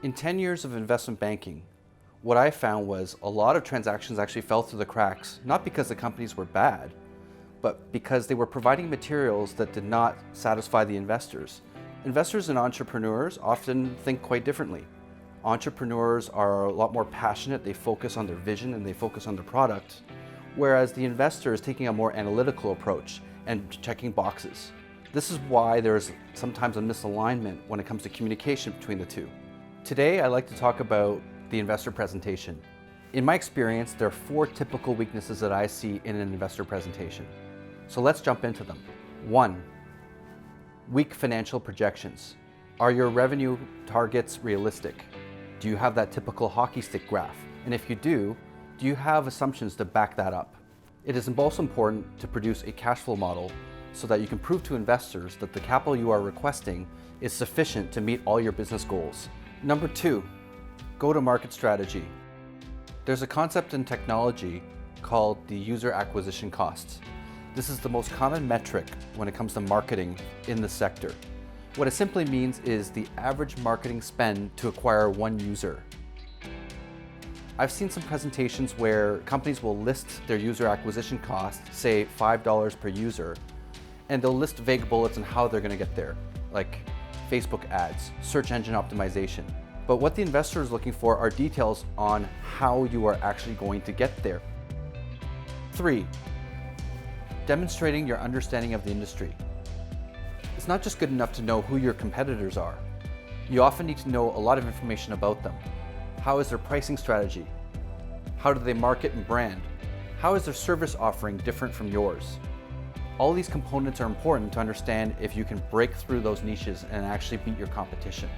In 10 years of investment banking, what I found was a lot of transactions actually fell through the cracks, not because the companies were bad, but because they were providing materials that did not satisfy the investors. Investors and entrepreneurs often think quite differently. Entrepreneurs are a lot more passionate, they focus on their vision and they focus on their product, whereas the investor is taking a more analytical approach and checking boxes. This is why there's sometimes a misalignment when it comes to communication between the two. Today, I'd like to talk about the investor presentation. In my experience, there are 4 typical weaknesses that I see in an investor presentation. So let's jump into them. 1, weak financial projections. Are your revenue targets realistic? Do you have that typical hockey stick graph? And if you do you have assumptions to back that up? It is also important to produce a cash flow model so that you can prove to investors that the capital you are requesting is sufficient to meet all your business goals. Number 2, go-to-market strategy. There's a concept in technology called the user acquisition costs. This is the most common metric when it comes to marketing in the sector. What it simply means is the average marketing spend to acquire one user. I've seen some presentations where companies will list their user acquisition cost, say $5 per user, and they'll list vague bullets on how they're going to get there, like Facebook ads, search engine optimization. But what the investor is looking for are details on how you are actually going to get there. 3, demonstrating your understanding of the industry. It's not just good enough to know who your competitors are. You often need to know a lot of information about them. How is their pricing strategy? How do they market and brand? How is their service offering different from yours? All these components are important to understand if you can break through those niches and actually beat your competition.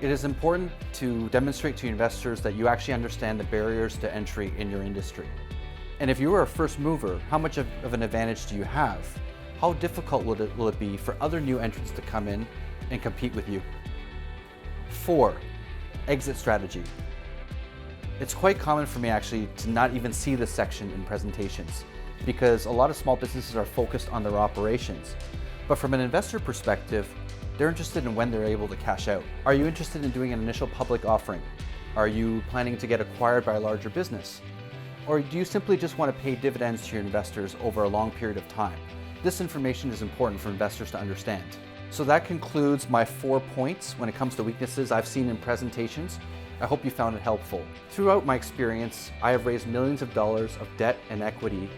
It is important to demonstrate to investors that you actually understand the barriers to entry in your industry. And if you are a first mover, how much of an advantage do you have? How difficult will it be for other new entrants to come in and compete with you? 4, exit strategy. It's quite common for me actually to not even see this section in presentations because a lot of small businesses are focused on their operations. But from an investor perspective, they're interested in when they're able to cash out. Are you interested in doing an initial public offering? Are you planning to get acquired by a larger business? Or do you simply just want to pay dividends to your investors over a long period of time? This information is important for investors to understand. So that concludes my 4 points when it comes to weaknesses I've seen in presentations. I hope you found it helpful. Throughout my experience, I have raised millions of dollars of debt and equity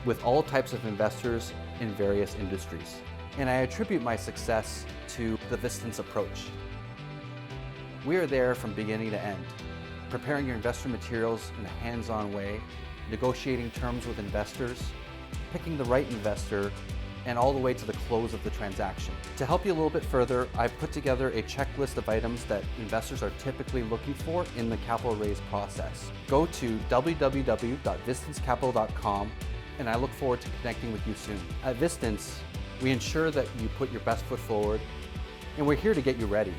with all types of investors in various industries. And I attribute my success to the Vistance Approach. We are there from beginning to end, preparing your investor materials in a hands-on way, negotiating terms with investors, picking the right investor, and all the way to the close of the transaction. To help you a little bit further, I've put together a checklist of items that investors are typically looking for in the capital raise process. Go to www.vistancecapital.com, and I look forward to connecting with you soon. At Vistance, we ensure that you put your best foot forward, and we're here to get you ready.